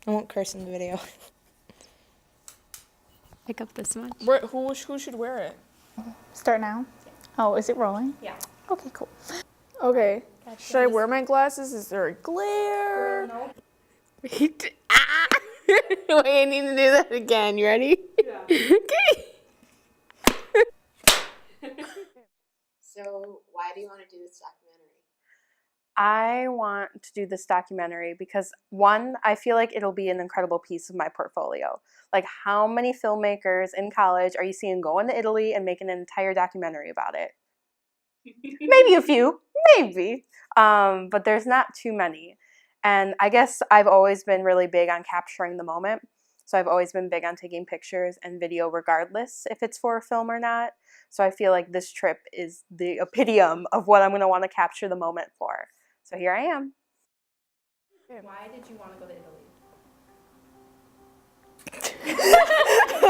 I won't curse in the video. Pick up this much. Who should wear it? Start now? Oh, is it rolling? Yeah. Okay, cool. Okay. Should I wear my glasses? Is there a glare? No. Wait, I need to do that again. You ready? Yeah. Okay. So why do you want to do this documentary? I want to do this documentary because, one, I feel like it'll be an incredible piece of my portfolio. Like, how many filmmakers in college are you seeing going to Italy and making an entire documentary about it? Maybe a few, maybe. But there's not too many. And I guess I've always been really big on capturing the moment. So I've always been big on taking pictures and video regardless if it's for a film or not. So I feel like this trip is the epitome of what I'm going to want to capture the moment for. So here I am. Why did you want to go to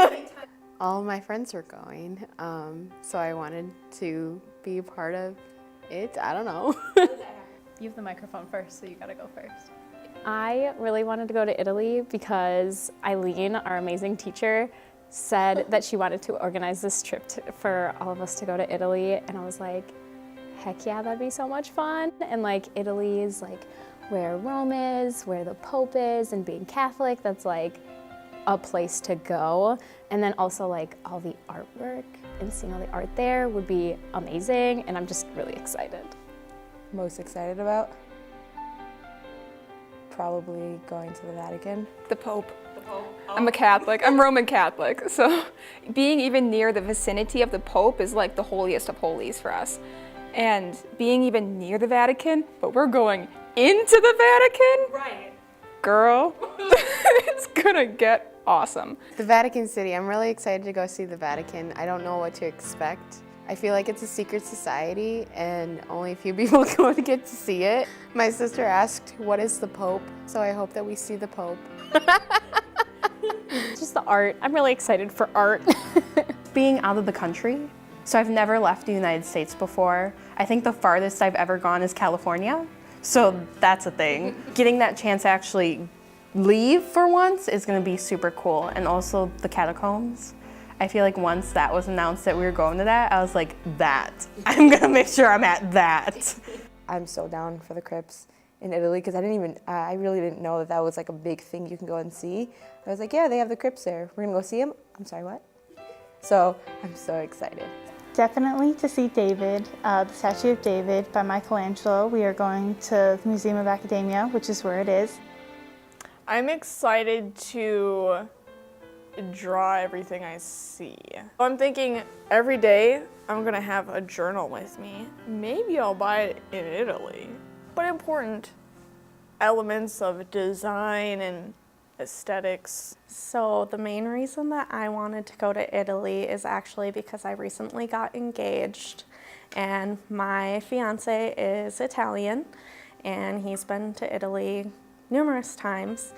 Italy? All of my friends were going, so I wanted to be a part of it. I don't know. You have the microphone first, so you gotta go first. I really wanted to go to Italy because Eileen, our amazing teacher, said that she wanted to organize this trip for all of us to go to Italy, and I was like, heck yeah, that'd be so much fun. And like Italy is like where Rome is, where the Pope is, and being Catholic, that's like a place to go. And then also like all the artwork and seeing all the art there would be amazing, and I'm just really excited. Most excited about? Probably going to the Vatican. The Pope. I'm a Catholic. I'm Roman Catholic. So being even near the vicinity of the Pope is like the holiest of holies for us. And being even near the Vatican, but we're going into the Vatican? Right. Girl, it's gonna get awesome. The Vatican City, I'm really excited to go see the Vatican. I don't know what to expect. I feel like it's a secret society and only a few people go to get to see it. My sister asked, what is the Pope? So I hope that we see the Pope. Just the art. I'm really excited for art. Being out of the country, so I've never left the United States before. I think the farthest I've ever gone is California, so that's a thing. Getting that chance to actually leave for once is gonna be super cool. And also the catacombs. I feel like once that was announced that we were going to that, I was like, I'm gonna make sure I'm at that. I'm so down for the crypts in Italy because I really didn't know that that was like a big thing you can go and see. I was like, yeah, they have the crypts there. We're gonna go see them. I'm sorry, what? So I'm so excited. Definitely to see David, the statue of David by Michelangelo. We are going to the Museum of Academia, which is where it is. I'm excited to draw everything I see. I'm thinking every day I'm gonna have a journal with me. Maybe I'll buy it in Italy. But important elements of design and aesthetics. So the main reason that I wanted to go to Italy is actually because I recently got engaged, and my fiance is Italian and he's been to Italy numerous times,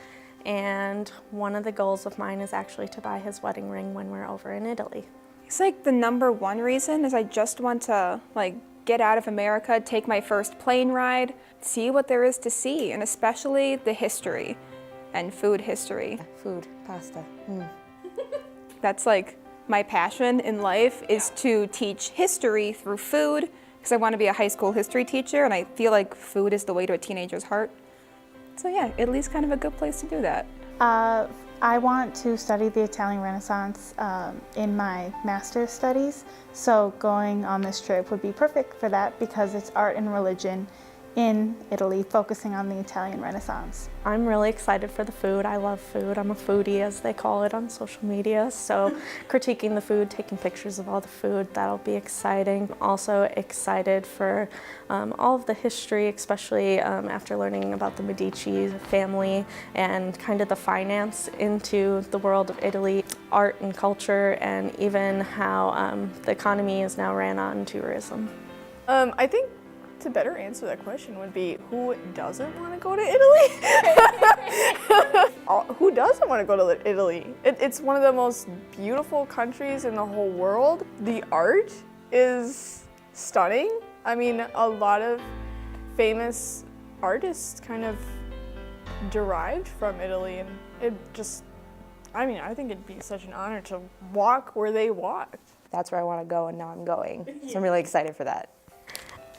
and one of the goals of mine is actually to buy his wedding ring when we're over in Italy. It's like the #1 reason is I just want to like get out of America, take my first plane ride, see what there is to see, and especially the history and food history. Food, pasta. That's like my passion in life is to teach history through food, because I want to be a high school history teacher, and I feel like food is the way to a teenager's heart. So yeah, Italy's kind of a good place to do that. I want to study the Italian Renaissance in my master's studies, so going on this trip would be perfect for that because it's art and religion in Italy, focusing on the Italian Renaissance. I'm really excited for the food. I love food. I'm a foodie, as they call it on social media. So critiquing the food, taking pictures of all the food, that'll be exciting. I'm also excited for all of the history, especially after learning about the Medici family and kind of the finance into the world of Italy, art and culture, and even how the economy is now ran on tourism. I think to better answer that question would be, who doesn't want to go to Italy? Who doesn't want to go to Italy? It's one of the most beautiful countries in the whole world. The art is stunning. I mean, a lot of famous artists kind of derived from Italy, and it just, I mean, I think it'd be such an honor to walk where they walked. That's where I want to go, and now I'm going. So I'm really excited for that.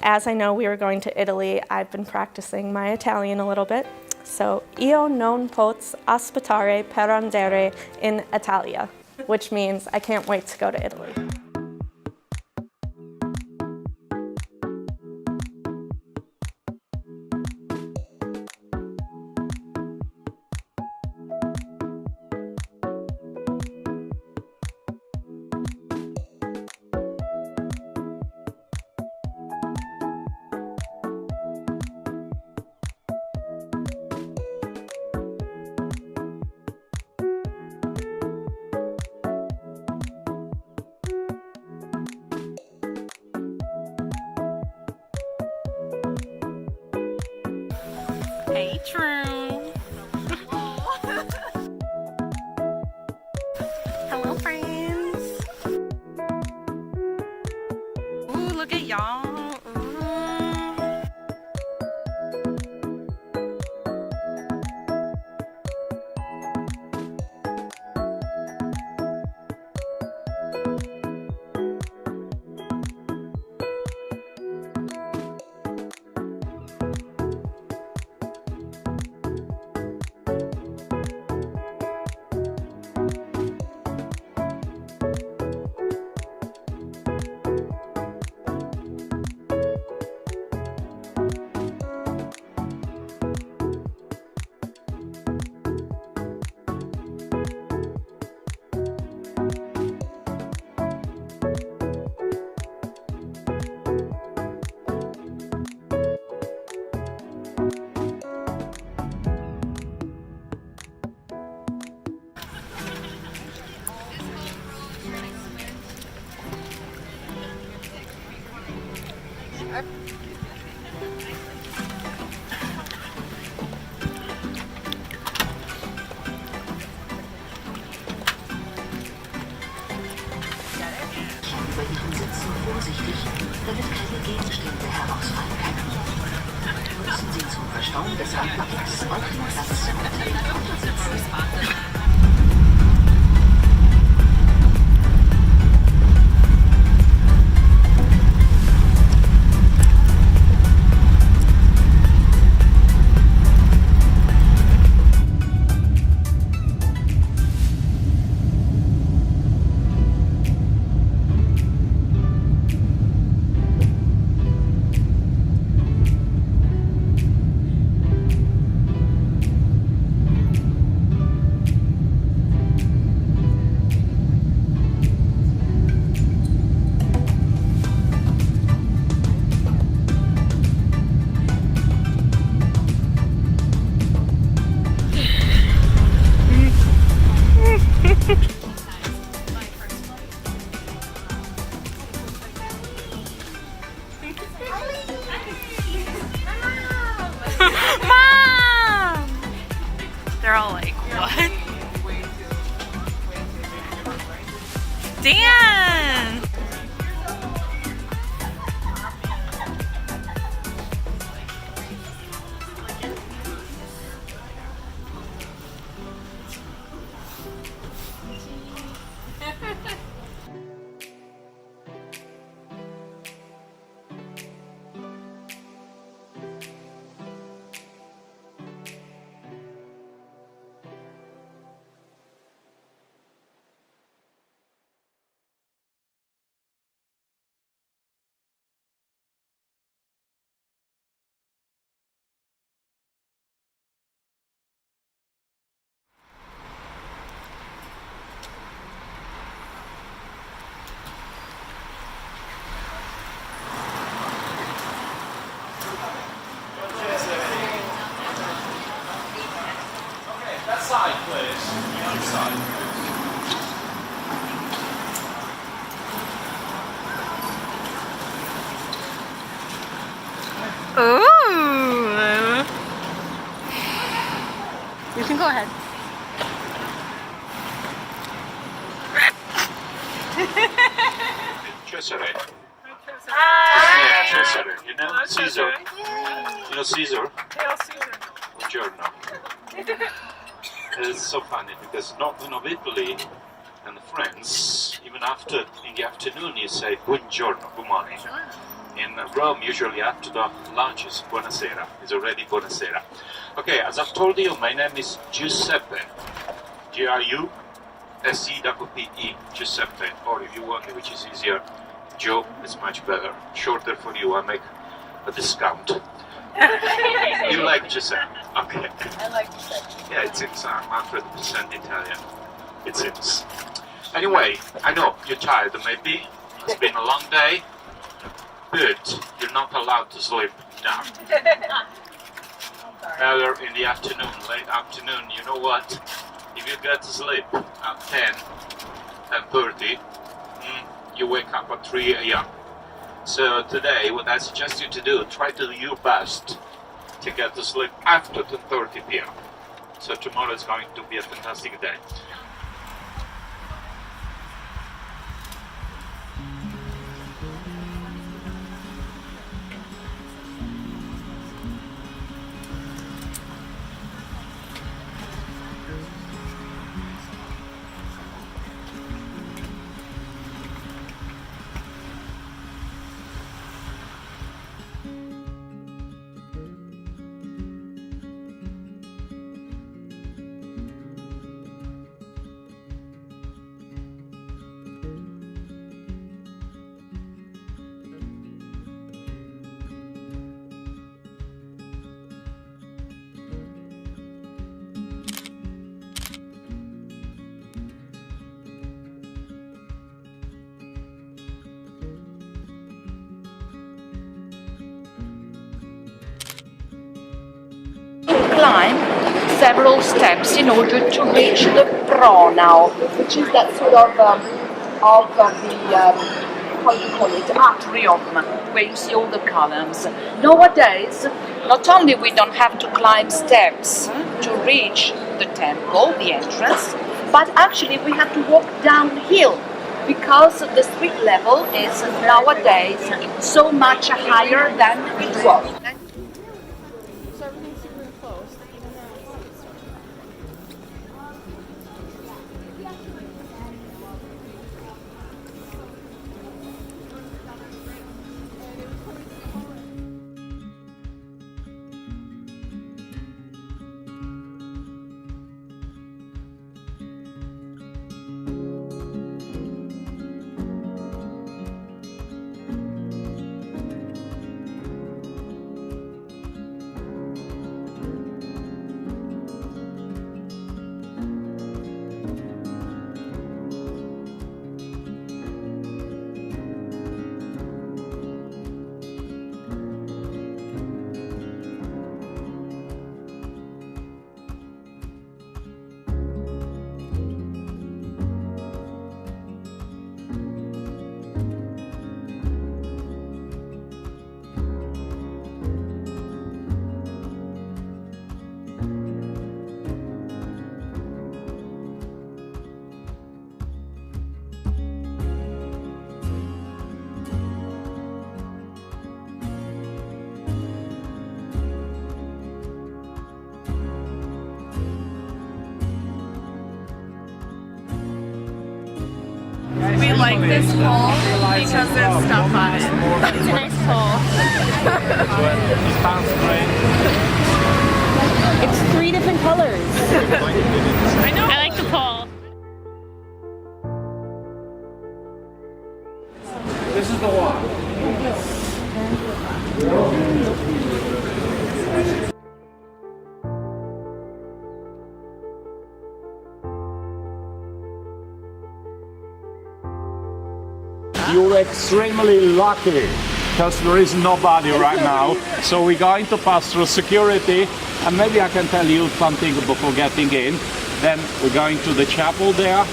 As I know we were going to Italy, I've been practicing my Italian a little bit. So, io non posso aspettare per andare in Italia, which means I can't wait to go to Italy. Hey, True. Hello, friends. Ooh, look at y'all. Vorsichtig, damit keine Gegenstände herausfallen können. Nutzen Sie zum Verstauen des Handgepäcks auch den Platz unter den Autositzen. Mom! They're all like, what? Dan! Side, please. Side. Ooh. You can go ahead. Cesare. Yeah, Cesare. You know Caesar. You know Caesar? Hail Caesar. Buongiorno. It's so funny because northern of Italy and France, even after in the afternoon you say buongiorno, good morning. In Rome, usually after the lunch is buonasera. It's already buonasera. Okay, as I've told you, my name is Giuseppe. G-R-U-S-E-P-P-E, Giuseppe. Or if you want me, which is easier, Joe is much better. Shorter for you, I make a discount. You like Giuseppe? Okay. I like Giuseppe. Yeah, it seems I'm 100% Italian. It seems. Anyway, I know you're tired maybe. It's been a long day. But you're not allowed to sleep now. Earlier in the afternoon, late afternoon, you know what? If you get to sleep at 10:30, you wake up at 3 a.m. So today, what I suggest you to do, try to do your best to get to sleep after 10:30 p.m. So tomorrow is going to be a fantastic day. Climb several steps in order to reach the pronow, which is that sort of the how do you call it, atrium, where you see all the columns. Nowadays, not only we don't have to climb steps to reach the temple, the entrance, but actually we have to walk downhill because the street level is nowadays so much higher than it was. We like this pole because there's stuff on it. It's a nice pole. It sounds great. It's 3 different colors. I know. I like the pole. This is the one. You're extremely lucky because there is nobody right now. So we're going to pass through security, and maybe I can tell you something before getting in. Then we're going to the chapel there,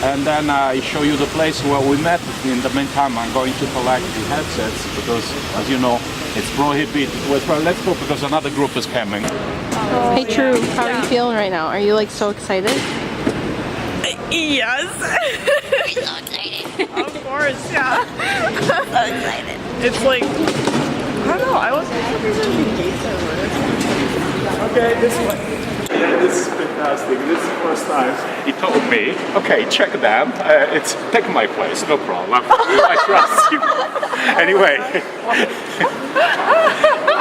and then I show you the place where we met. In the meantime, I'm going to collect the headsets because, as you know, it's prohibited. Well, let's go because another group is coming. Hey, True, how are you feeling right now? Are you like so excited? Yes. Of course, yeah. So excited. It's like, I don't know, I wasn't sure if there's any gates over. Okay, this way. Yeah, this is fantastic. This is the first time he told me, okay, check them. It's take my place, no problem. I trust you. Anyway,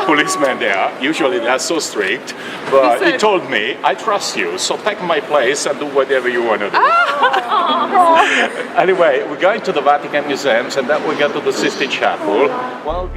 policemen there, usually they're so strict, but he told me, I trust you, so take my place and do whatever you want to do. Anyway, we're going to the Vatican museums and then we go to the Sistine Chapel. Well,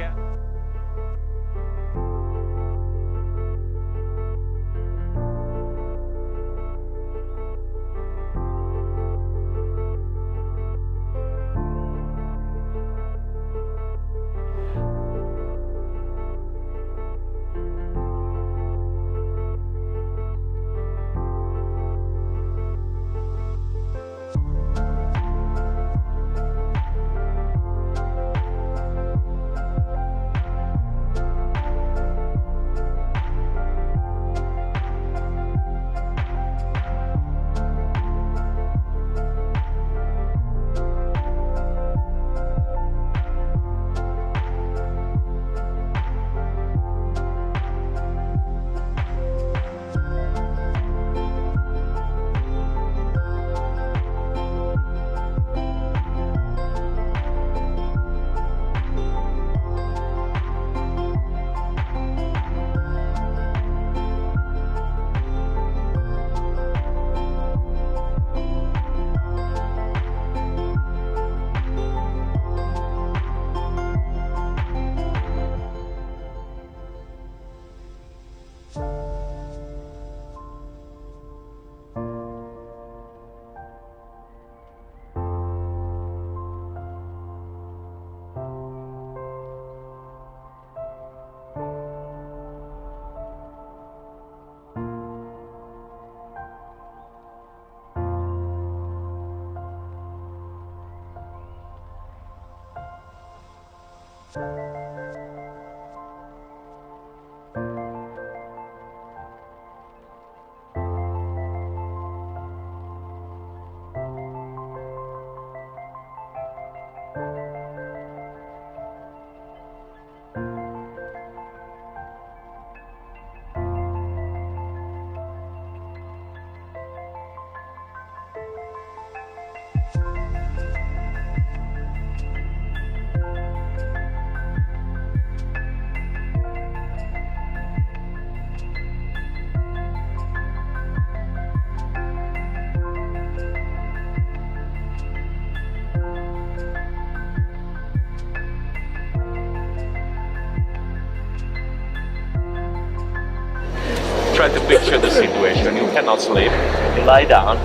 try to picture the situation. You cannot sleep, you lie down,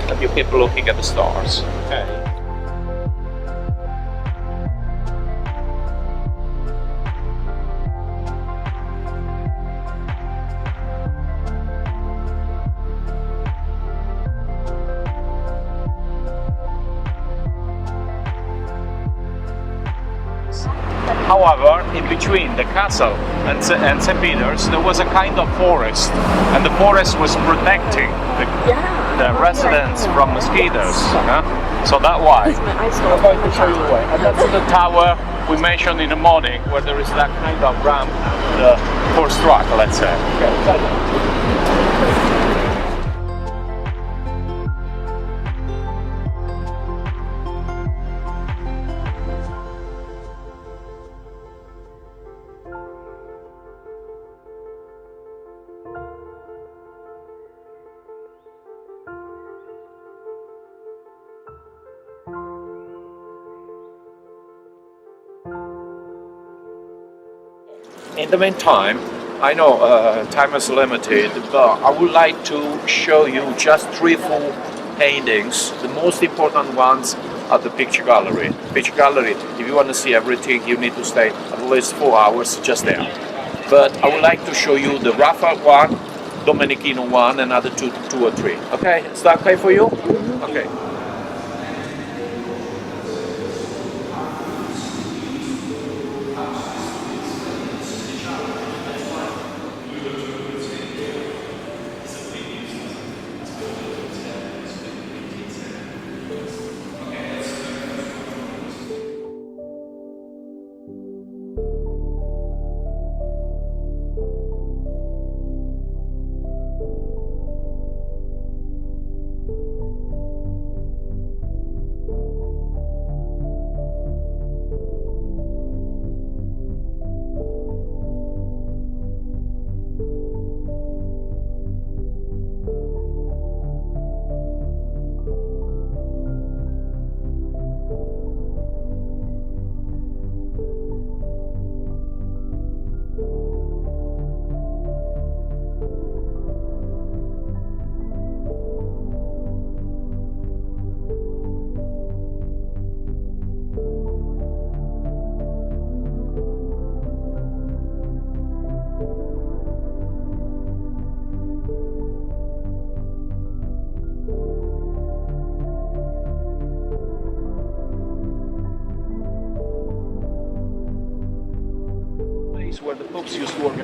and you keep looking at the stars. Okay. However, in between the castle and St. Peter's, there was a kind of forest, and the forest was protecting the residents from mosquitoes. So that's why. I'm going to show you the way. And that's the tower we mentioned in the morning, where there is that kind of ramp, the horse track, let's say. In the meantime, I know time is limited, but I would like to show you just 3 full paintings. The most important ones are the picture gallery. Picture gallery, if you want to see everything, you need to stay at least 4 hours just there. But I would like to show you the Raphael one, Domenichino one, and other two or three. Okay, is that okay for you? Okay.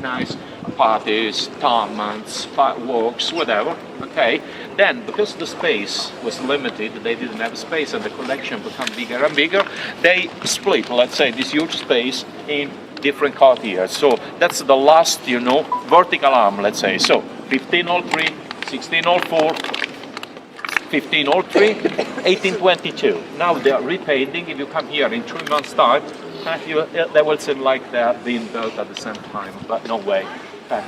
organize parties, tournaments, fireworks, whatever. Okay. Then, because the space was limited, they didn't have space, and the collection became bigger and bigger. They split, let's say, this huge space in different quartiers. So that's the last, vertical arm, let's say. So 1503, 1604, 1503, 1822. Now they are repainting. If you come here in 3 months' time, they will seem like they have been built at the same time, but no way. Okay.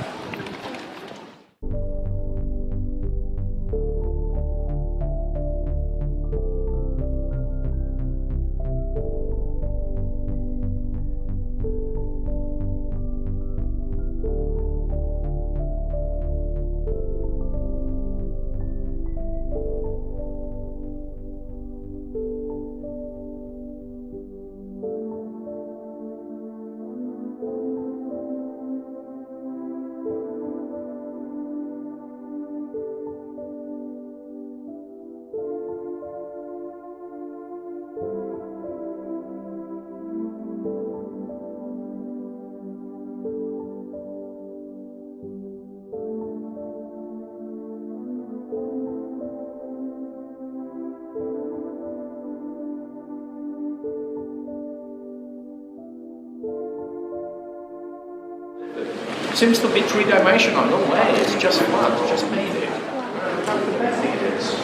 Seems to be three-dimensional. No way, it's just flat, just made it. How fantastic it is.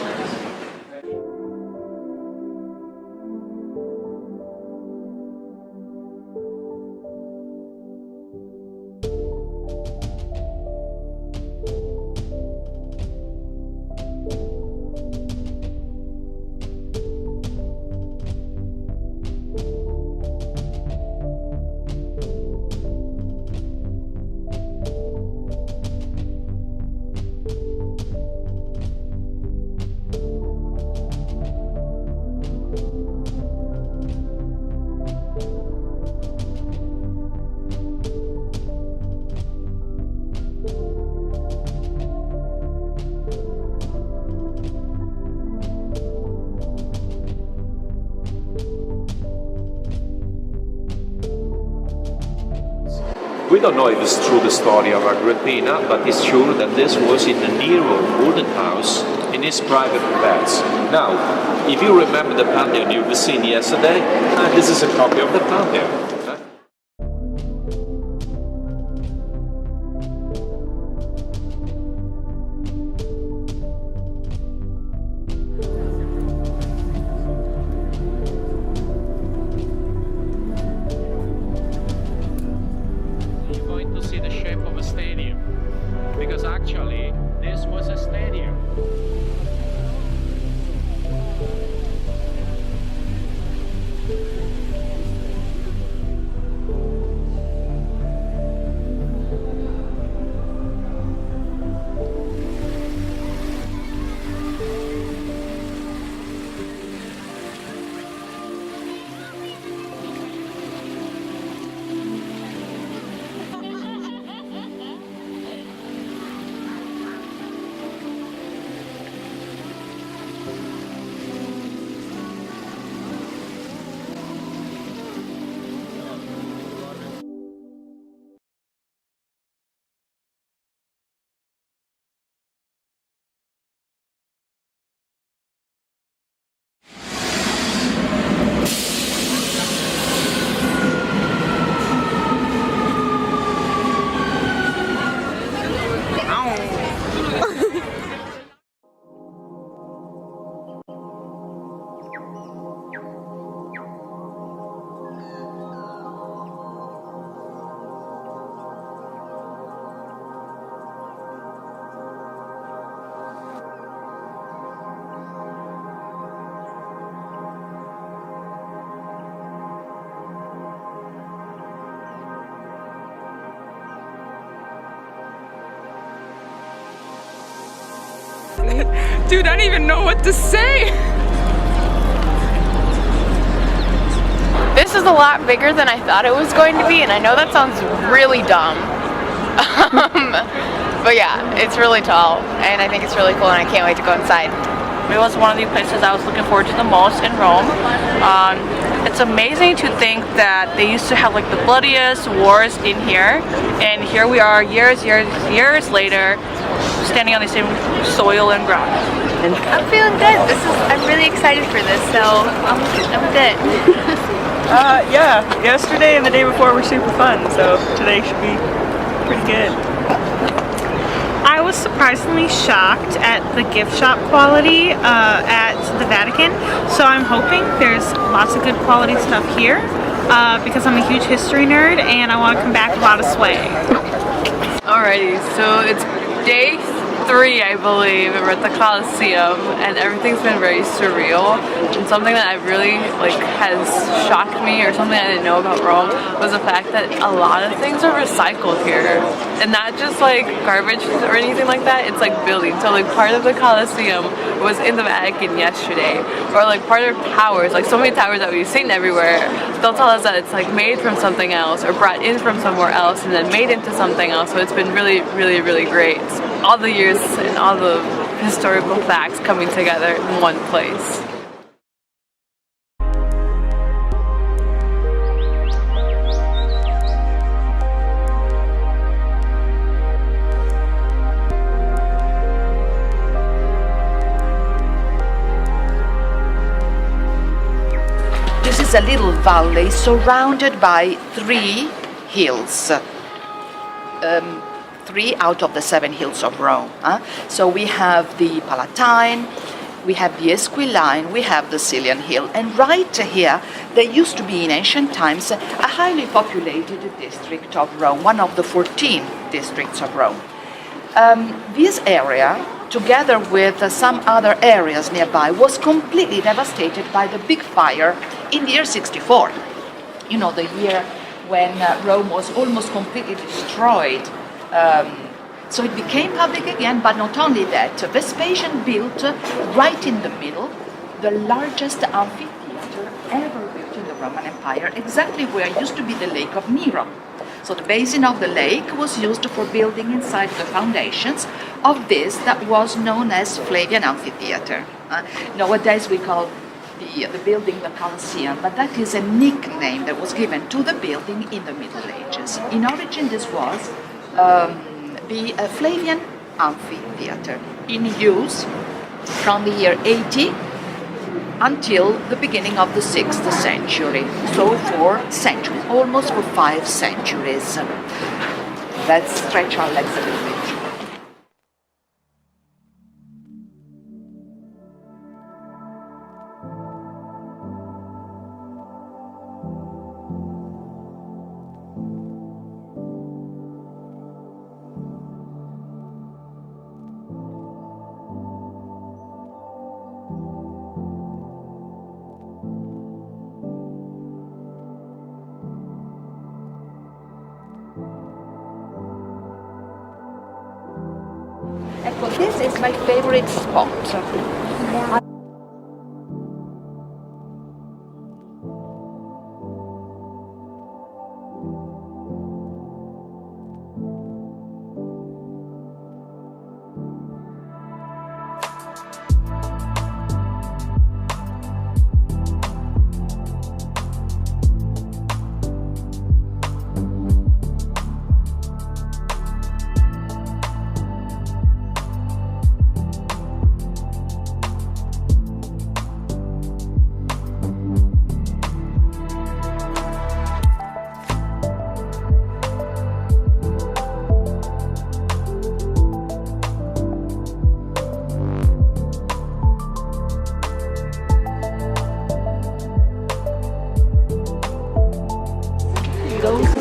We don't know if it's true the story of Agrippina, but it's sure that this was in the Nero wooden house in his private palace. Now, if you remember the Pantheon you've seen yesterday, this is a copy of the Pantheon. Actually, this was a stadium. Dude, I don't even know what to say. This is a lot bigger than I thought it was going to be, and I know that sounds really dumb. But yeah, it's really tall, and I think it's really cool, and I can't wait to go inside. It was one of the places I was looking forward to the most in Rome. It's amazing to think that they used to have like the bloodiest wars in here, and here we are years later, standing on the same soil and ground. I'm feeling good. I'm really excited for this, so I'm good. Yeah, yesterday and the day before were super fun, so today should be pretty good. I was surprisingly shocked at the gift shop quality at the Vatican, so I'm hoping there's lots of good quality stuff here because I'm a huge history nerd and I want to come back with a lot of swag. Alrighty, so it's day 3, I believe. We're at the Colosseum, and everything's been very surreal. And something that I really has shocked me, or something I didn't know about Rome, was the fact that a lot of things are recycled here, and not just garbage or anything like that. It's buildings. So part of the Colosseum was in the Vatican yesterday, or part of towers. So many towers that we've seen everywhere. They'll tell us that it's made from something else, or brought in from somewhere else, and then made into something else. So it's been really, really, really great. All the years and all the historical facts coming together in one place. This is a little valley surrounded by 3 hills. 3 out of the 7 hills of Rome. So we have the Palatine, we have the Esquiline, we have the Cillian Hill, and right here there used to be in ancient times a highly populated district of Rome, one of the 14 districts of Rome. This area, together with some other areas nearby, was completely devastated by the big fire in the year 64. You know, the year when Rome was almost completely destroyed. So it became public again, but not only that, Vespasian built right in the middle the largest amphitheater ever built in the Roman Empire, exactly where used to be the Lake of Nero. So the basin of the lake was used for building inside the foundations of this that was known as Flavian Amphitheater. Nowadays we call the building the Colosseum, but that is a nickname that was given to the building in the Middle Ages. In origin this was the Flavian Amphitheater, in use from the year 80 until the beginning of the 6th century. So for centuries, almost for 5 centuries. Let's stretch our legs a little bit. This is my favorite spot.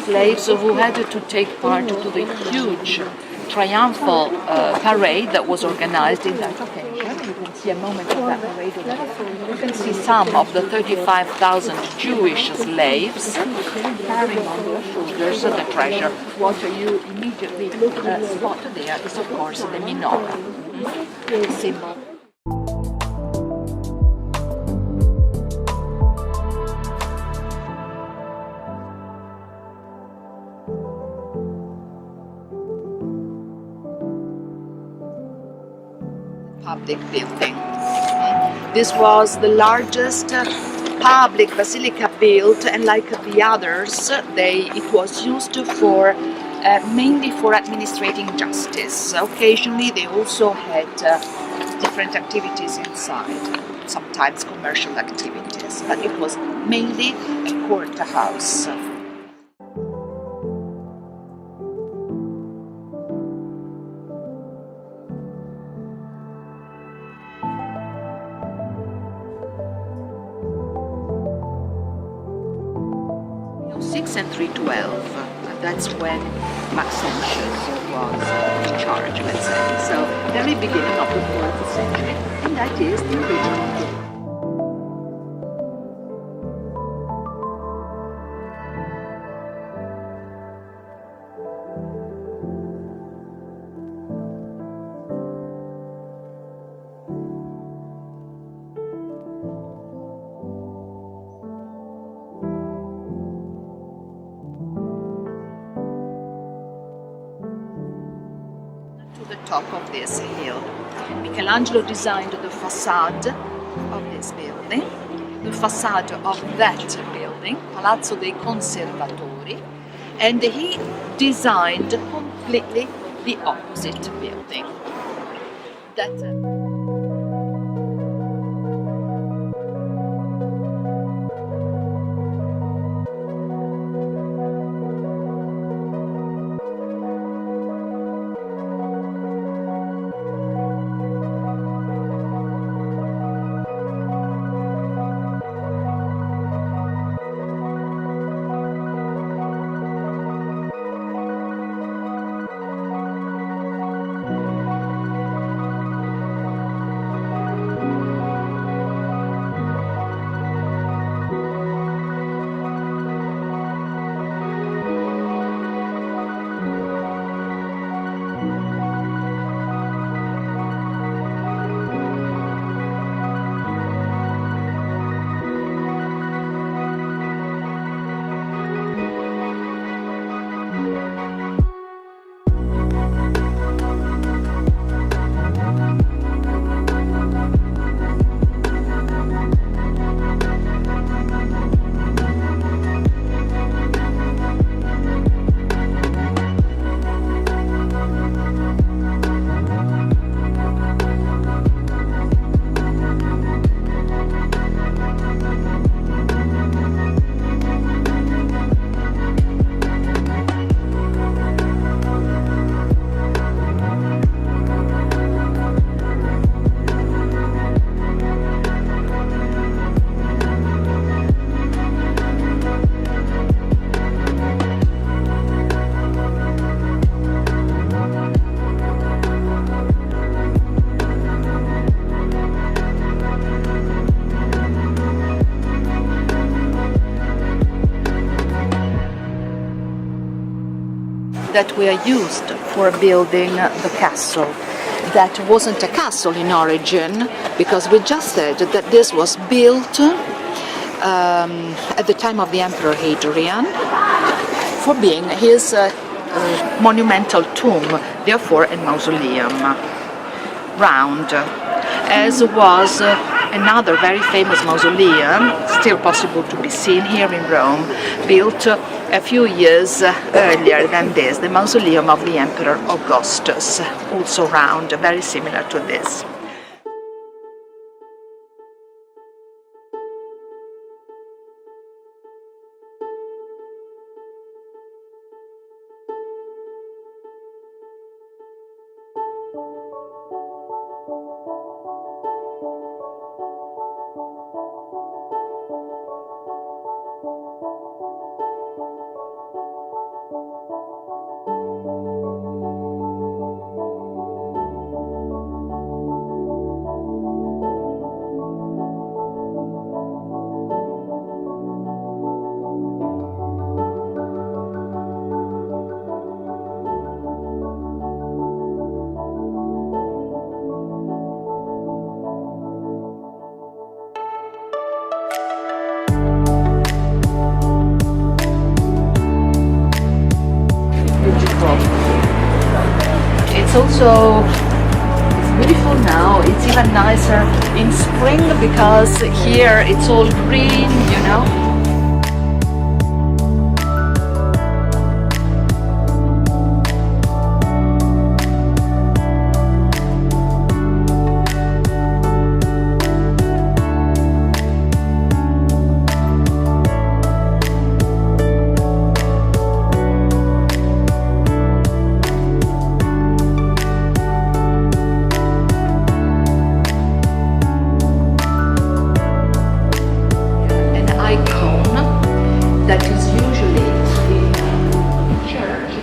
Slaves who had to take part to the huge triumphal parade that was organized in that occasion. You can see a moment of that parade over there. You can see some of the 35,000 Jewish slaves carrying on their shoulders the treasure. What you immediately spot there is, of course, the menorah, symbol. public building. This was the largest public basilica built, and like the others, it was used for mainly for administrating justice. Occasionally they also had different activities inside, sometimes commercial activities, but it was mainly a courthouse. And 312, that's when Maxentius was in charge, let's say. So, very beginning of the 4th century, and that is the original. Top of this hill. Michelangelo designed the facade of this building, the facade of that building, Palazzo dei Conservatori, and he designed completely the opposite building. That were used for building the castle. That wasn't a castle in origin, because we just said that this was built at the time of the Emperor Hadrian for being his monumental tomb, therefore a mausoleum, round, as was another very famous mausoleum, still possible to be seen here in Rome, built a few years earlier than this, the mausoleum of the Emperor Augustus, also round, very similar to this. also, it's beautiful now. It's even nicer in spring because here it's all green, you know. That is usually in church.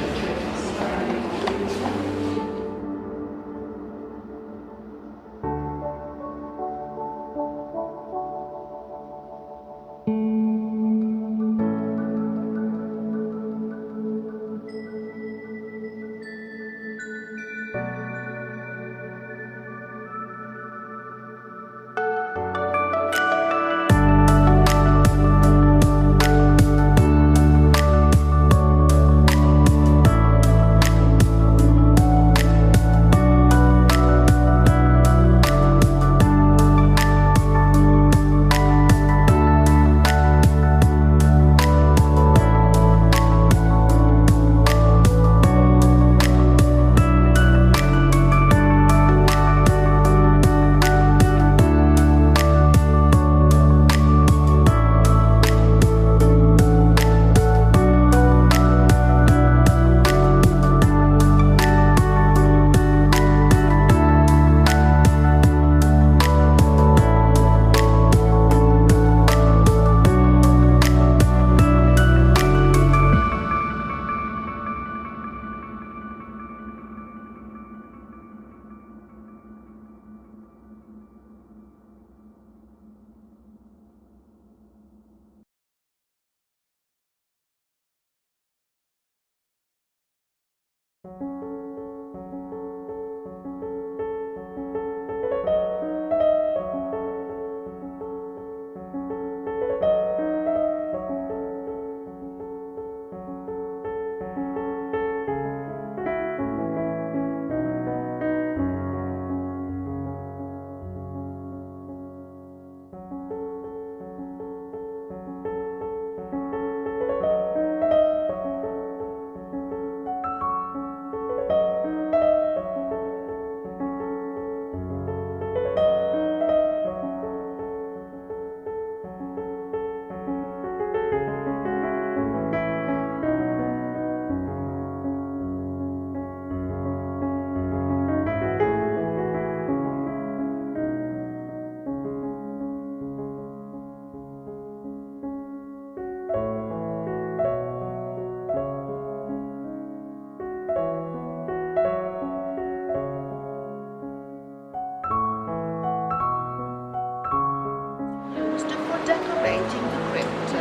Decorating the crypt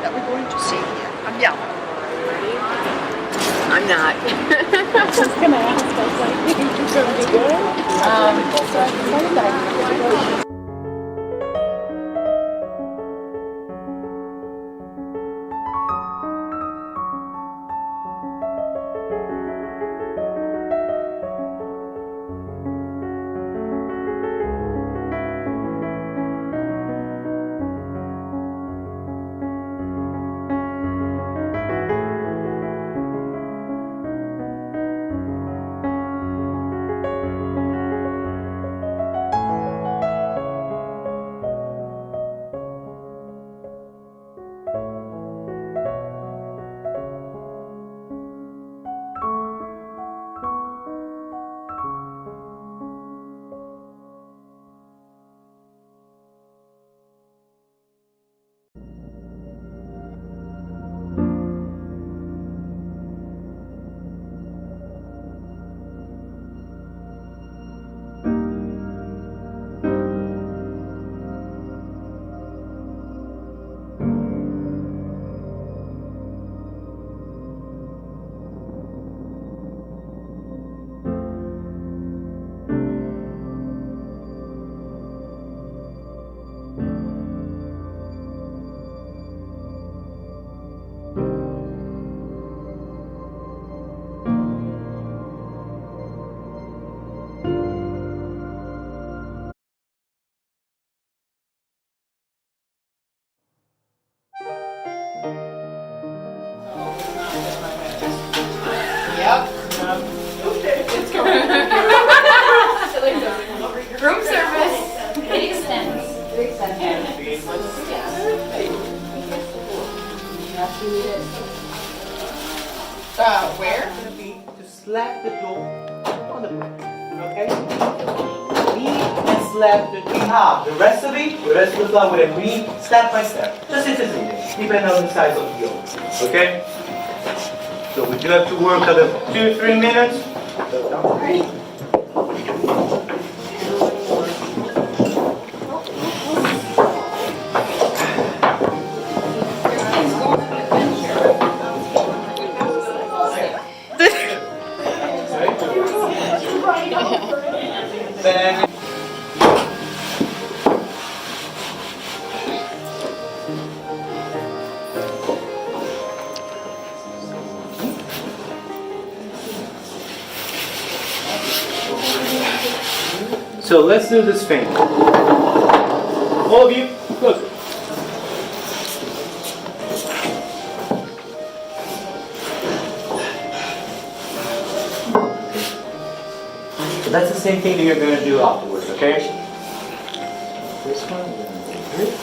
that we're going to see here. Andiamo. I'm not. I was just gonna ask. I was like, you think it's gonna be good? So I'm excited that I get to go. Where? It's gonna be to slap the dough on the bread. Okay? Knead and slap the the rest of the flour with a knead, step by step. Just as it's needed, depending on the size of the dough. Okay? So we do have to work at 2-3 minutes. So let's do this thing. All of you, close it. So that's the same thing that you're going to do afterwards, okay? This one, we're going to do here.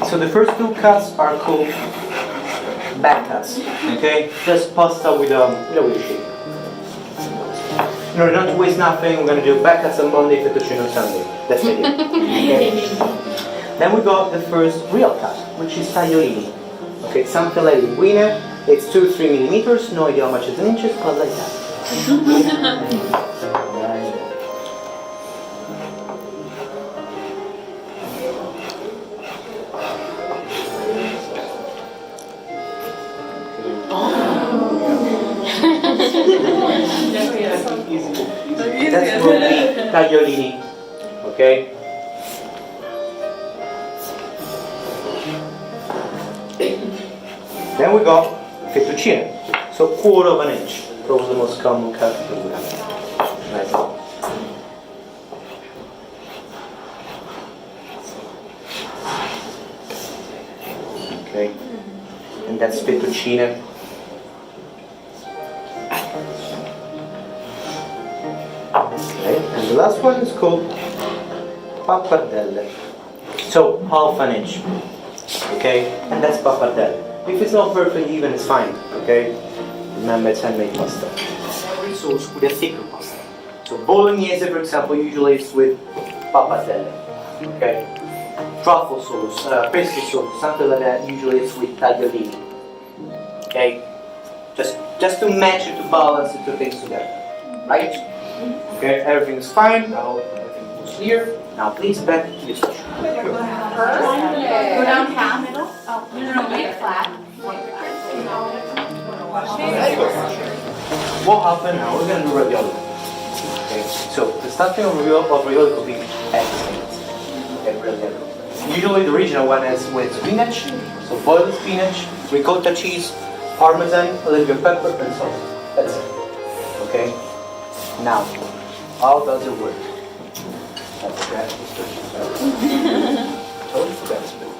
So the first two cuts are called back cuts, okay? Just pasta with a shape. In order not to waste nothing, we're going to do back cuts on Monday, fettuccine on Sunday. That's it. Okay? Then we got the first real cut, which is tagliolini. Okay, some filet linguine. It's 2-3 millimeters. No idea how much it's in inches, but like that. That's for the tagliolini, okay? Then we got fettuccine, so 1/4 inch, probably the most common cut that we have. Nice. Okay, and that's fettuccine. Okay, and the last one is called pappardelle. So 1/2 inch. Okay, and that's pappardelle. If it's not perfectly even, it's fine. Okay, remember it's handmade pasta. Every sauce with a thicker pasta. So bolognese, for example, usually it's with pappardelle. Okay, truffle sauce, pesto sauce, something like that. Usually it's with tagliolini. Okay, just to match it, to balance the two things together, right? Okay, everything's fine. Now everything was clear. Now please back to the station. Go down half. No, make it flat. What happened now? We're gonna do ravioli. Okay, so the starting of ravioli will be excellent. Okay, brilliant. Usually the original one is with spinach, so boiled spinach, ricotta cheese, parmesan, a little bit of pepper, and salt. That's it. Okay. Now, how does it work? I forgot to totally forgot to speak.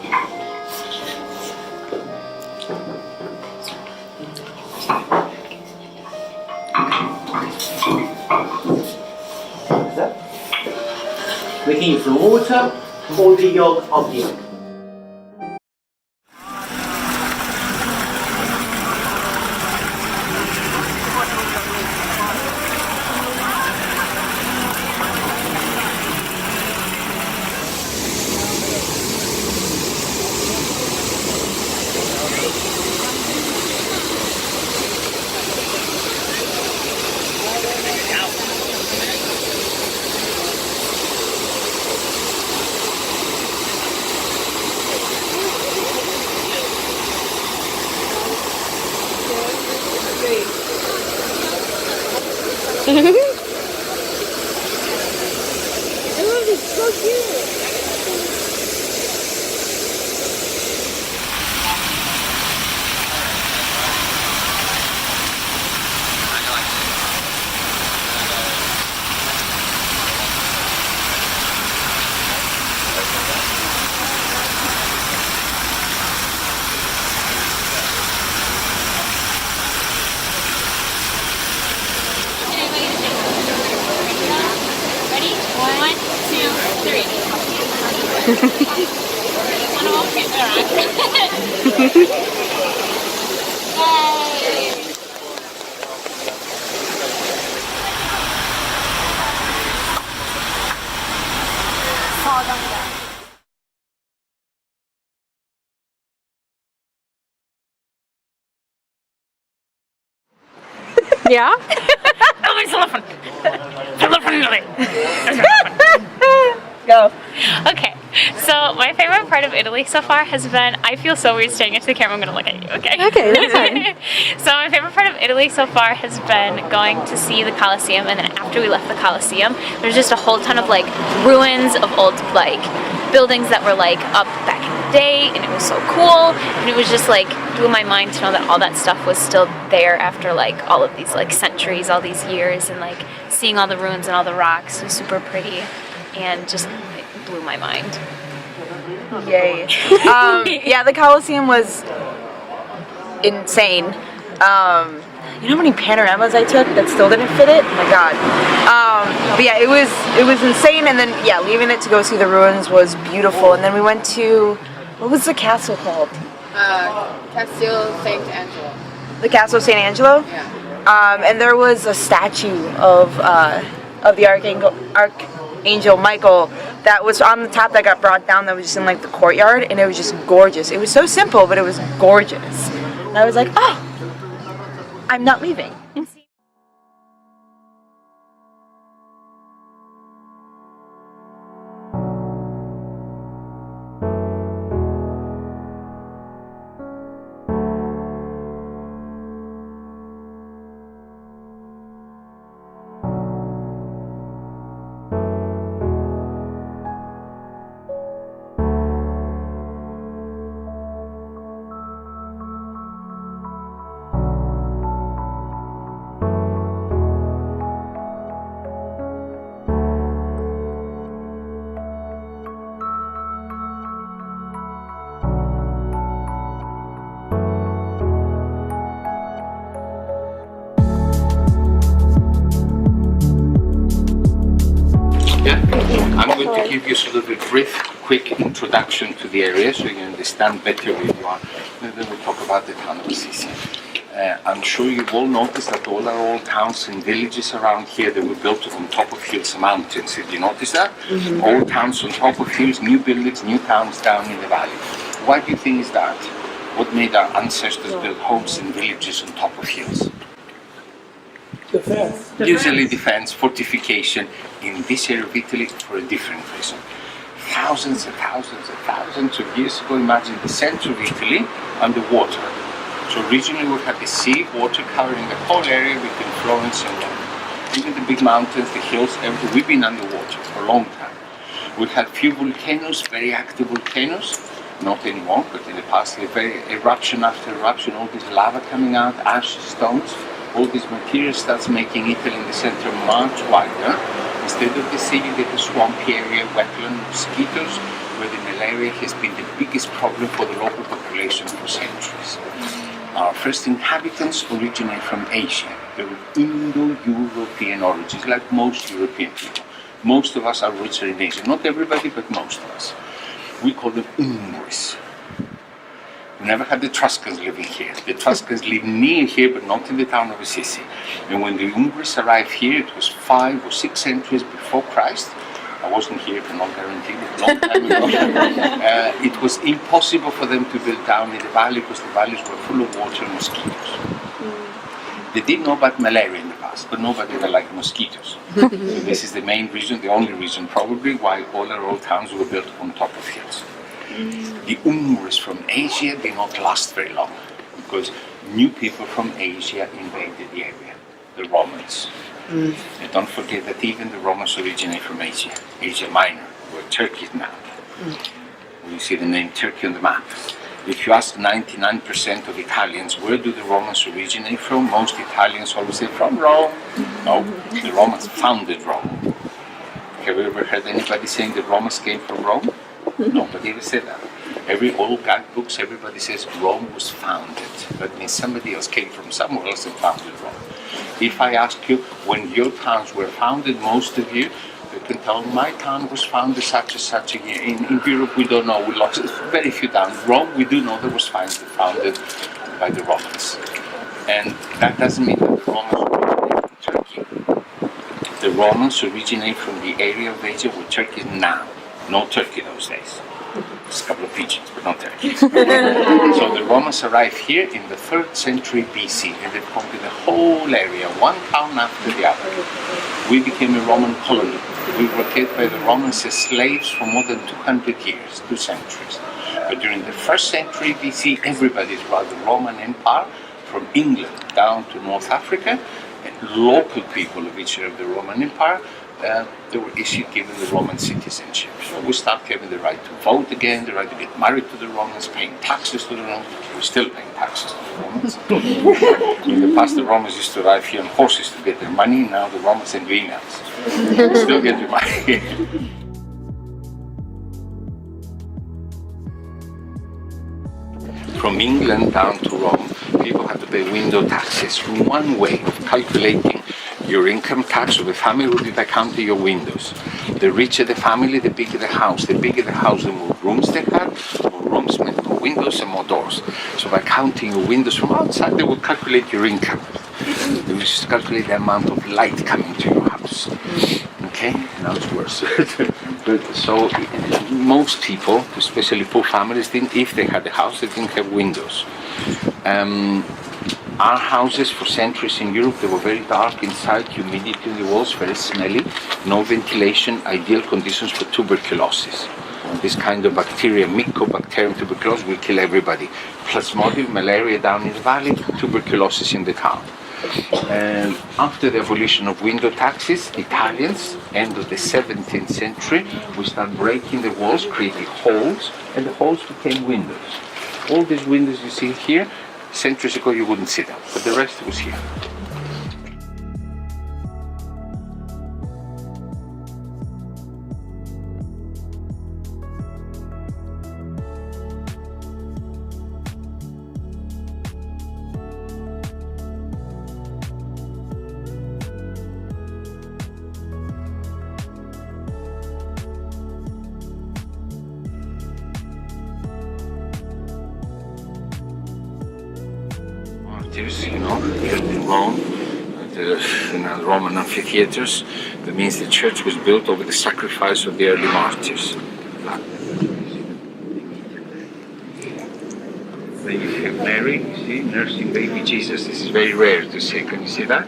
Is that? We can use the water or the yolk of the egg. so cute. Yeah? Go. Okay, so my favorite part of Italy so far has been, I feel so weird staring into the camera, I'm gonna look at you, okay? Okay, that's fine. So my favorite part of Italy so far has been going to see the Colosseum, and then after we left the Colosseum, there's just a whole ton of like ruins of old like buildings that were like up back in the day, and it was so cool, and it was just like blew my mind to know that all that stuff was still there after like all of these like centuries, all these years, and like seeing all the ruins and all the rocks was super pretty. And just it blew my mind. Yay. Yeah, the Colosseum was insane. You know how many panoramas I took that still didn't fit it? Oh my god. But yeah, it was insane, and then yeah, leaving it to go see the ruins was beautiful. And then we went to, what was the castle called? Castel Sant'Angelo. The Castle Sant'Angelo? Yeah. And there was a statue of the Archangel Michael that was on the top that got brought down, that was just in like the courtyard, and it was just gorgeous. It was so simple, but it was gorgeous. And I was like, oh, I'm not leaving. I'm going to give you sort of a brief, quick introduction to the area so you understand better where you are. Then we'll talk about the town of Assisi. I'm sure you've all noticed that all our old towns and villages around here, they were built on top of hills and mountains. Did you notice that? Mm-hmm. Old towns on top of hills, new buildings, new towns down in the valley. Why do you think is that? What made our ancestors build homes and villages on top of hills? Defense. Usually defense, fortification. In this area of Italy, for a different reason. Thousands and thousands and thousands of years ago, imagine the center of Italy underwater. So originally we had the sea, water covering the whole area between Florence and Rome. Even the big mountains, the hills, everything, we've been underwater for a long time. We had few volcanoes, very active volcanoes, not anymore, but in the past, very eruption after eruption, all this lava coming out, ash stones, all this material starts making Italy in the center much wider. Instead of the sea, you get a swampy area, wetland, mosquitoes, where the malaria has been the biggest problem for the local population for centuries. Our first inhabitants originate from Asia. They were Indo-European origins, like most European people. Most of us, our roots are in Asia. Not everybody, but most of us. We call them Umbris. We never had the Tuscans living here. The Tuscans lived near here, but not in the town of Assisi. And when the Umbris arrived here, it was 5 or 6 centuries before Christ. I wasn't here, cannot guarantee, but a long time ago. It was impossible for them to build down in the valley because the valleys were full of water and mosquitoes. They did know about malaria in the past, but nobody ever liked mosquitoes. So this is the main reason, the only reason probably, why all our old towns were built on top of hills. The Umbris from Asia did not last very long because new people from Asia invaded the area. the Romans. And don't forget that even the Romans originate from Asia, Asia Minor, where Turkey is now. You see the name Turkey on the map. If you ask 99% of Italians, where do the Romans originate from? Most Italians always say, from Rome. No, the Romans founded Rome. Have you ever heard anybody saying the Romans came from Rome? Nobody ever said that. Every old guidebooks, everybody says Rome was founded. That means somebody else came from somewhere else and founded Rome. If I ask you when your towns were founded, most of you can tell my town was founded such and such a year. In Europe, we don't know. We lost very few towns. Rome, we do know that was founded by the Romans. And that doesn't mean that the Romans originate from Turkey. The Romans originate from the area of Asia where Turkey is now. No Turkey those days. Just a couple of pigeons, but not Turkey. So the Romans arrived here in the 3rd century BC, and they conquered the whole area, one town after the other. We became a Roman colony. We were kept by the Romans as slaves for more than 200 years, 2 centuries. But during the 1st century BC, everybody throughout the Roman Empire, from England down to North Africa, and local people of each of the Roman Empire, they were given the Roman citizenship. So we start having the right to vote again, the right to get married to the Romans, paying taxes to the Romans. We're still paying taxes to the Romans. In the past, the Romans used to ride here on horses to get their money. Now the Romans send you emails. Still get your money. From England down to Rome, people had to pay window taxes. One way of calculating your income tax of a family would be by counting your windows. The richer the family, the bigger the house. The bigger the house, the more rooms they had. More rooms meant more windows and more doors. So by counting your windows from outside, they would calculate your income. They would just calculate the amount of light coming to your house. Okay, now it's worse. But so most people, especially poor families, if they had a house, they didn't have windows. Our houses for centuries in Europe, they were very dark inside, humidity in the walls, very smelly, no ventilation, ideal conditions for tuberculosis. This kind of bacteria, Mycobacterium tuberculosis, will kill everybody. Plasmodium, malaria down in the valley, tuberculosis in the town. And after the abolition of window taxes, Italians, end of the 17th century, we start breaking the walls, creating holes, and the holes became windows. All these windows you see here, centuries ago you wouldn't see them, but the rest was here. You know, here in Rome, the Roman amphitheaters, that means the church was built over the sacrifice of the early martyrs. Then you have Mary, you see, nursing baby Jesus. This is very rare to see. Can you see that?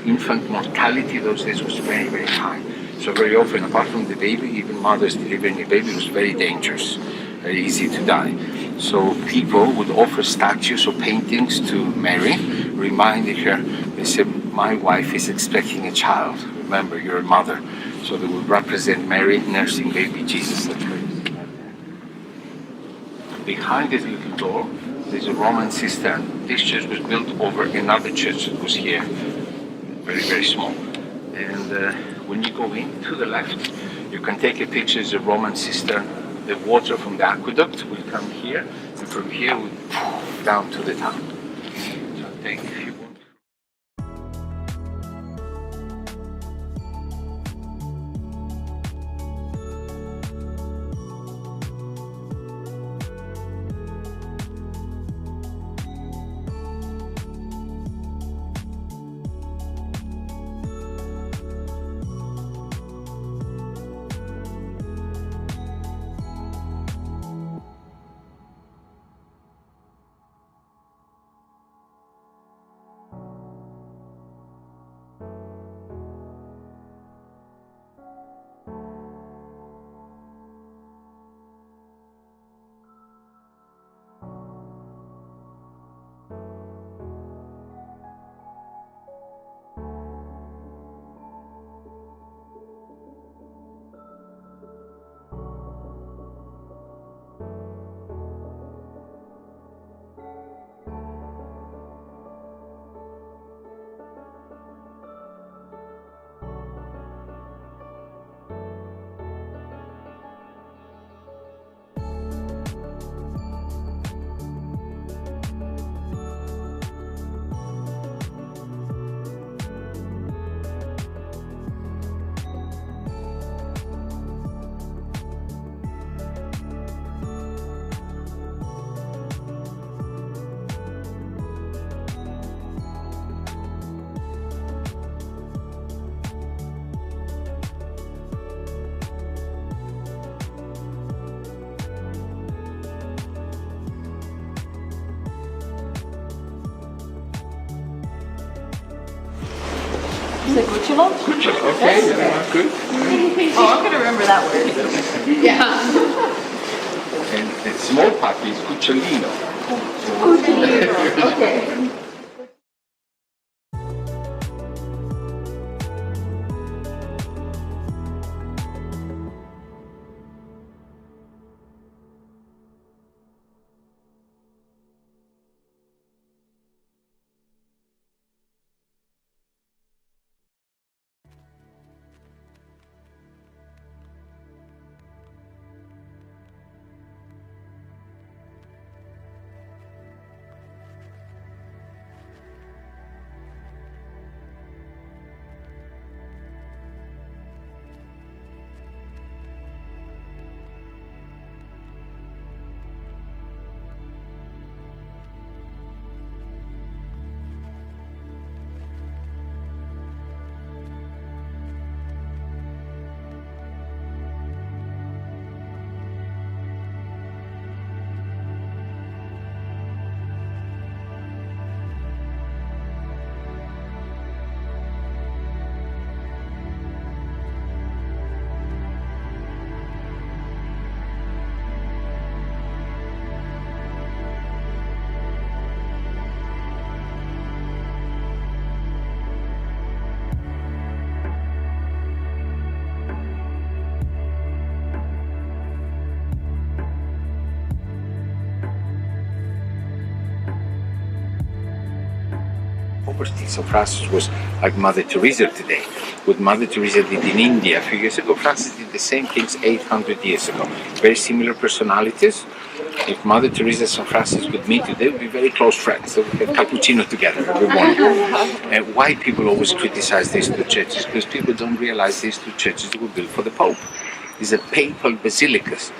Infant mortality those days was very, very high. So very often, apart from the baby, even mothers delivering a baby was very dangerous, very easy to die. So people would offer statues or paintings to Mary, reminding her, they said, my wife is expecting a child. Remember, you're a mother. So they would represent Mary nursing baby Jesus. Behind this little door, there's a Roman cistern. This church was built over another church that was here, very, very small. And when you go in to the left, you can take a picture of a Roman cistern. The water from the aqueduct will come here, and from here will down to the town. So take a few. Say cucciolo? Cucciolo, okay, yeah, good. Oh, I'm gonna remember that word. Yeah. And the small puppy is cucciolino. Cucciolino, okay. Poverty. So Francis was like Mother Teresa today. What Mother Teresa did in India a few years ago, Francis did the same things 800 years ago. Very similar personalities. If Mother Teresa and St. Francis would meet today, they would be very close friends. They would have cappuccino together every morning. And why people always criticize these two churches? Because people don't realize these two churches were built for the Pope. These are papal basilicas.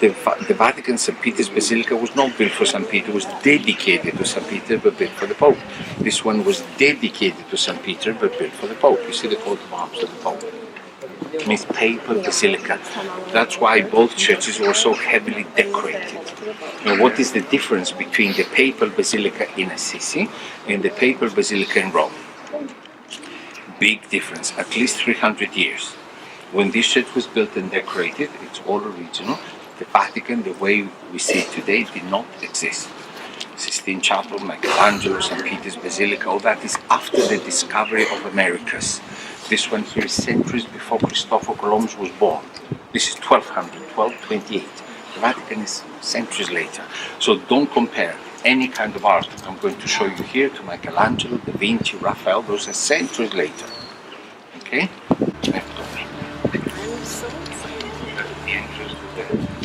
The Vatican St. Peter's Basilica was not built for St. Peter, it was dedicated to St. Peter but built for the Pope. This one was dedicated to St. Peter but built for the Pope. You see the coat of arms of the Pope. It means papal basilica. That's why both churches were so heavily decorated. Now, what is the difference between the papal basilica in Assisi and the papal basilica in Rome? Big difference, at least 300 years. When this church was built and decorated, it's all original. The Vatican, the way we see it today, did not exist. Sistine Chapel, Michelangelo, St. Peter's Basilica, all that is after the discovery of Americas. This one here is centuries before Christopher Columbus was born. This is 1200, 1228. The Vatican is centuries later. So don't compare any kind of art I'm going to show you here to Michelangelo, Da Vinci, Raphael, those are centuries later. Okay? I'm so excited. The entrance to the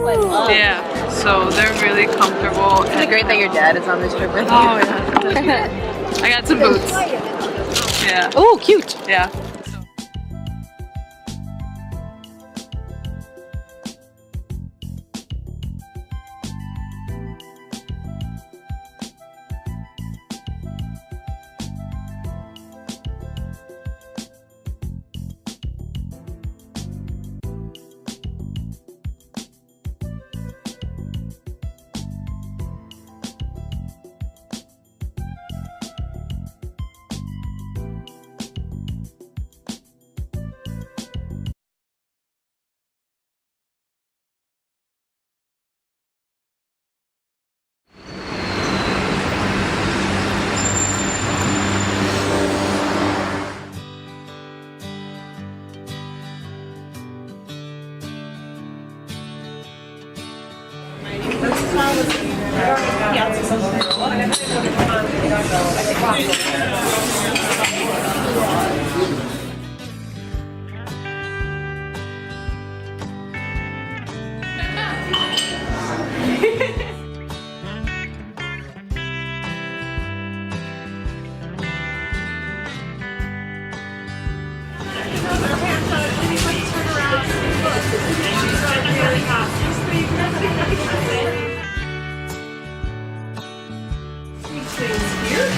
Yeah, so they're really comfortable. Isn't it great that your dad is on this trip with you? Oh yeah. I got some boots. Yeah. Oh, cute. Yeah.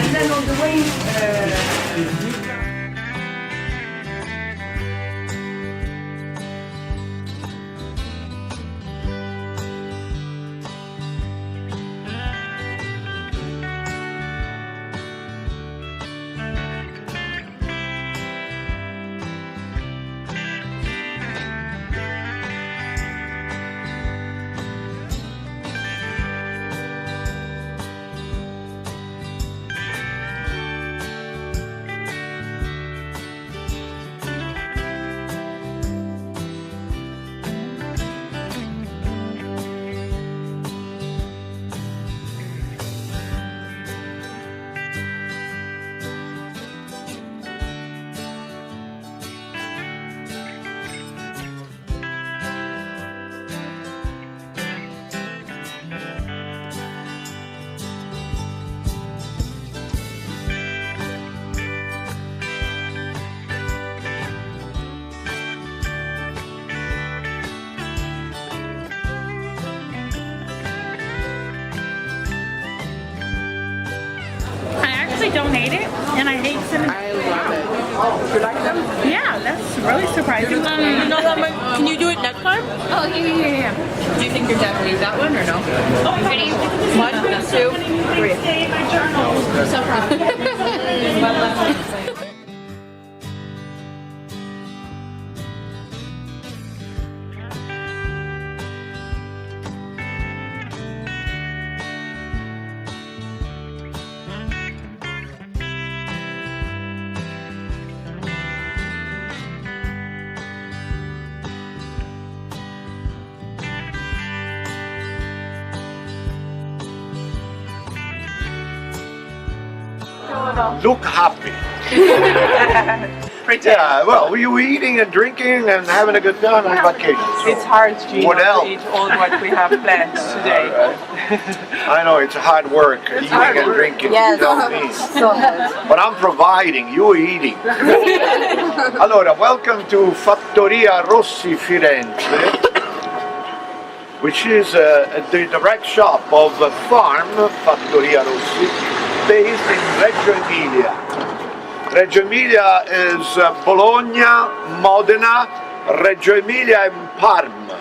And then on the way, Don't hate it, and I hate cinnamon. I love it. You like them? Yeah, that's really surprising. You know that one? Can you do it next time? Oh, yeah. Do you think your dad will eat that one or no? Ready? 1, 2, 3. So Look happy. Yeah, well, we were eating and drinking and having a good time on vacation. So It's hard, Gino, what else? to eat all what we have planned today. I know it's hard work, eating and drinking. Yes. You know me. So hard. But I'm providing, you're eating. Allora, welcome to Fattoria Rossi Firenze, which is the direct shop of a farm, Fattoria Rossi, based in Reggio Emilia. Reggio Emilia is Bologna, Modena, Reggio Emilia and Parma.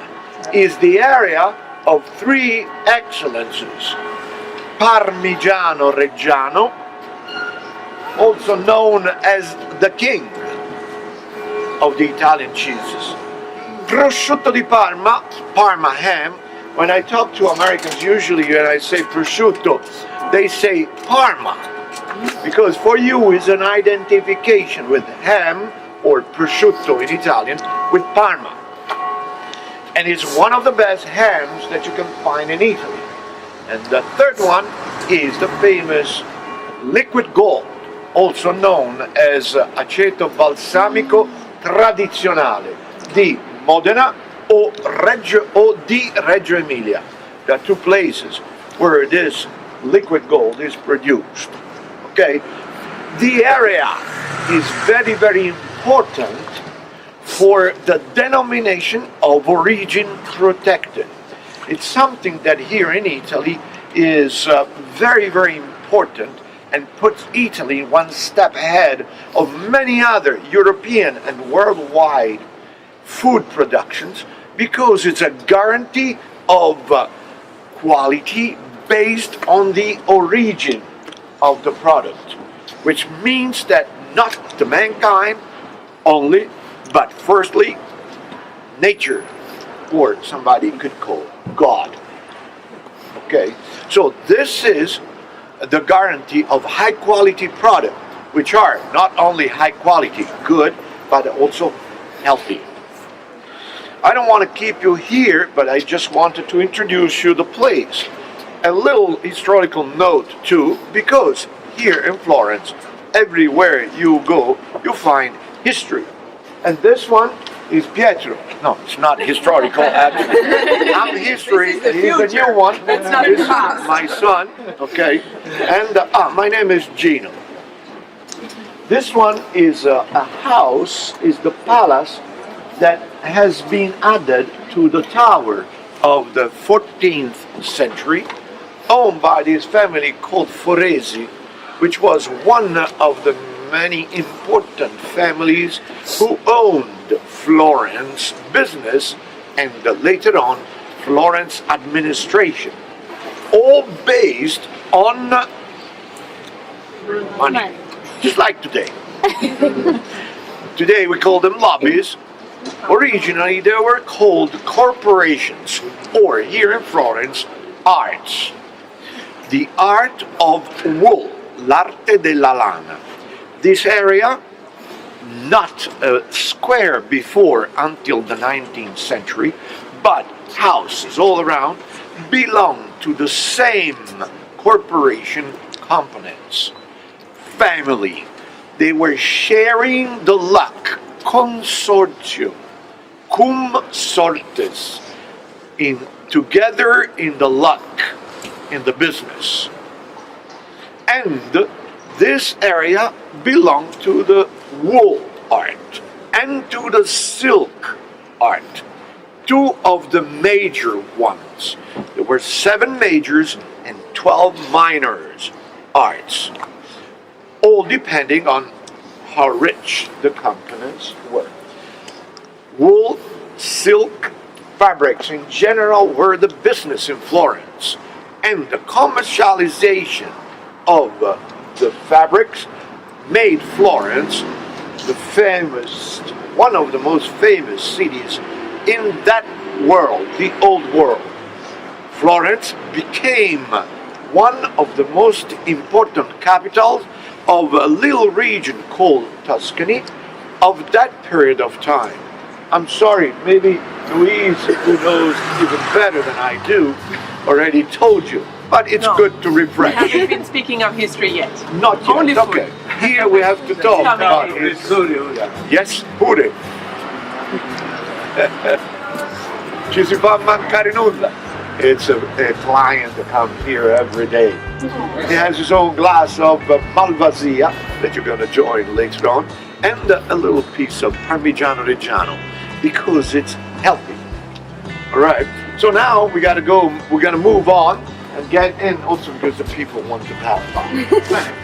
Is the area of 3 excellences. Parmigiano Reggiano, also known as the king of the Italian cheeses. Prosciutto di Parma, Parma ham. When I talk to Americans, usually when I say prosciutto, they say Parma, because for you is an identification with ham, or prosciutto in Italian, with Parma. And it's one of the best hams that you can find in Italy. And the third one is the famous liquid gold, also known as aceto balsamico tradizionale di Modena or di Reggio Emilia. There are two places where this liquid gold is produced. Okay, the area is very, very important for the denomination of origin protected. It's something that here in Italy is very, very important and puts Italy one step ahead of many other European and worldwide food productions, because it's a guarantee of quality based on the origin of the product, which means that not to mankind only, but firstly, nature, or somebody could call God. Okay, so this is the guarantee of high quality product, which are not only high quality, good, but also healthy. I don't want to keep you here, but I just wanted to introduce you the place. A little historical note too, because here in Florence, everywhere you go, you find history. And this one is Pietro. No, it's not historical, actually. I'm history, he's the new one. This is my son, okay? And my name is Gino. This one is a house, is the palace that has been added to the tower of the 14th century, owned by this family called Foresi, which was one of the many important families who owned Florence business and later on Florence administration, all based on money, just like today. Today we call them lobbies. Originally they were called corporations, or here in Florence, arts. The art of wool, l'arte della lana. This area, not a square before until the 19th century, but houses all around, belong to the same corporation components. Family. They were sharing the luck. Consortium, cum sortes, together in the luck, in the business. And this area belonged to the wool art and to the silk art, two of the major ones. There were 7 majors and 12 minors arts, all depending on how rich the components were. Wool, silk, fabrics in general were the business in Florence, and the commercialization of the fabrics made Florence the famous, one of the most famous cities in that world, the old world. Florence became one of the most important capitals of a little region called Tuscany of that period of time. I'm sorry, maybe Louise, who knows even better than I do, already told you, but it's good to refresh. We haven't been speaking of history yet. Not yet, only okay. Here we have to talk about it. Yes, pure. Ci si fa mancare nulla. It's a client that comes here every day. He has his own glass of Malvasia that you're going to join later on, and a little piece of Parmigiano Reggiano because it's healthy. All right. So now we got to go. We're going to move on and get in, also because the people want to pass by.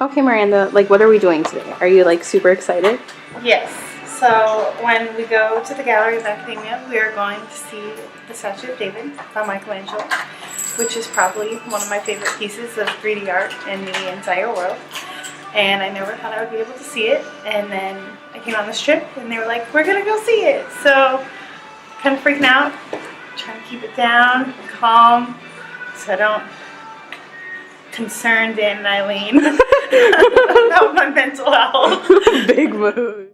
Okay, Miranda, like what are we doing today? Are you like super excited? Yes. So when we go to the Gallery of Academia, we are going to see the statue of David by Michelangelo, which is probably one of my favorite pieces of 3D art in the entire world. And I never thought I would be able to see it. And then I came on this trip and they were like, we're gonna go see it. So kind of freaking out, trying to keep it down, calm, so I don't concern Dan and Eileen about my mental health. Big mood.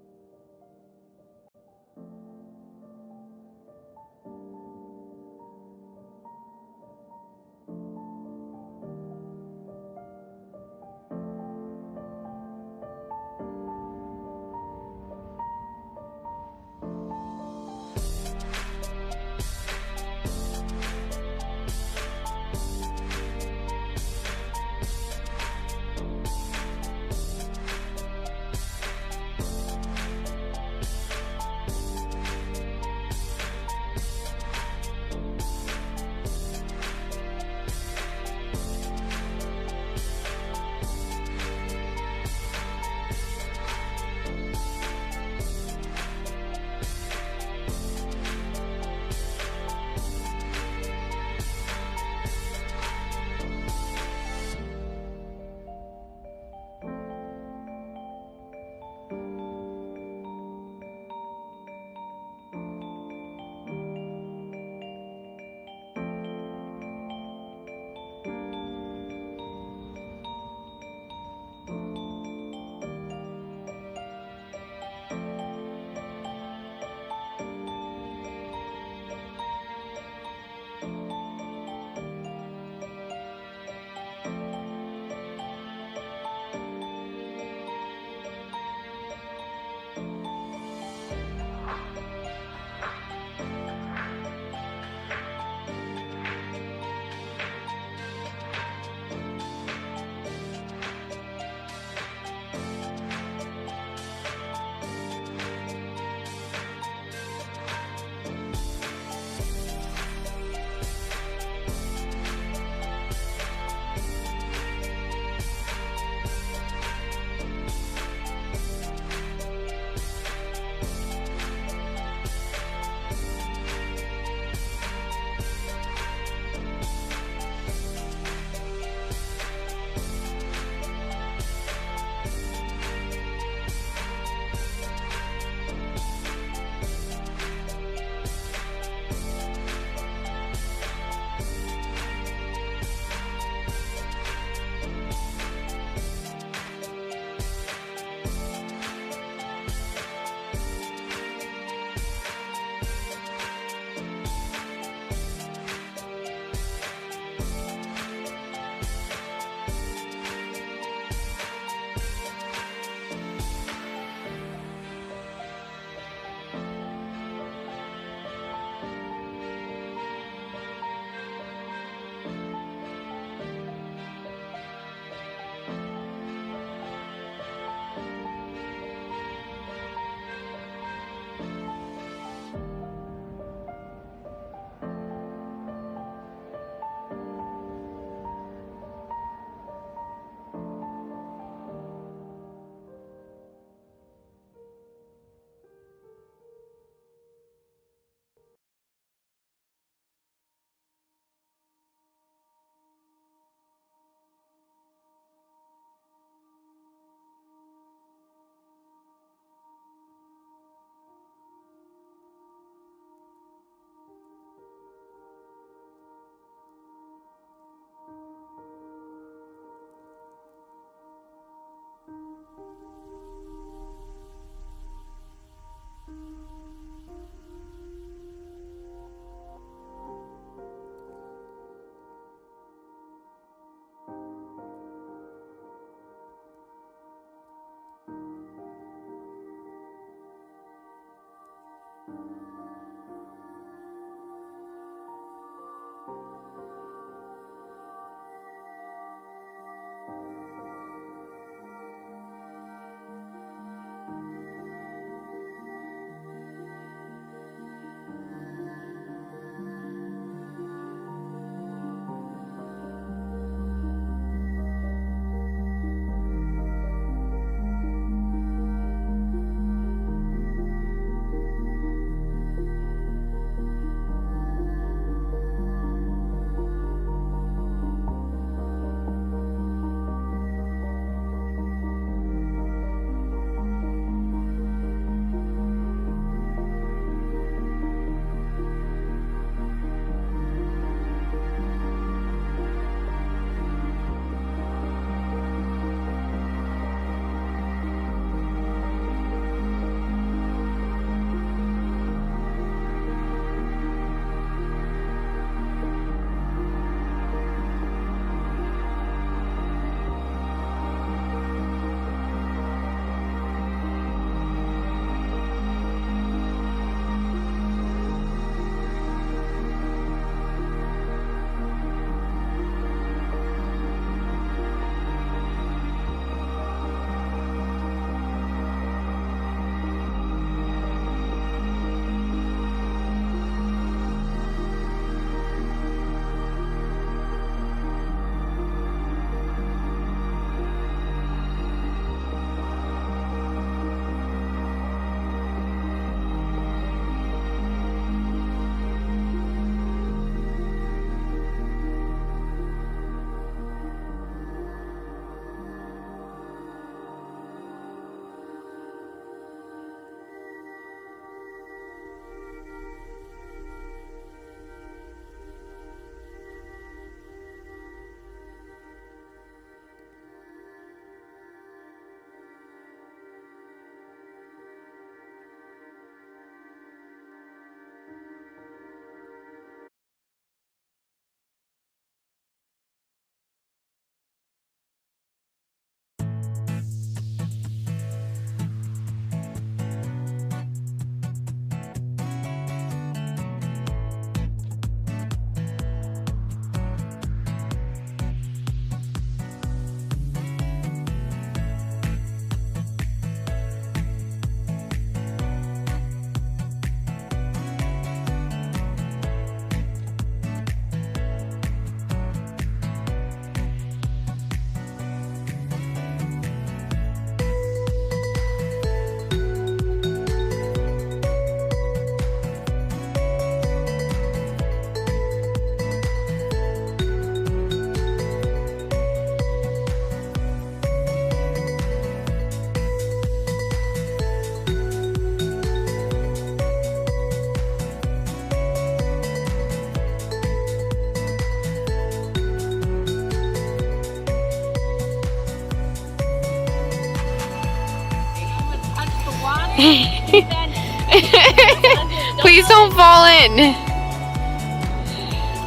Please don't fall in.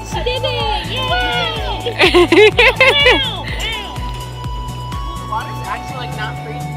She did it! Yay! The water's actually like not freezing.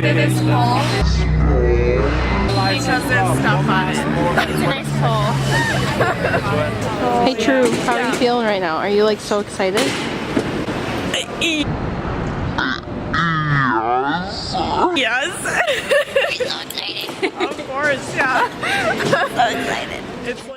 It is full because there's stuff on it. It's a nice pole. Hey True, how are you feeling right now? Are you like so excited? Yes. So excited. Of course, yeah. So excited. It's like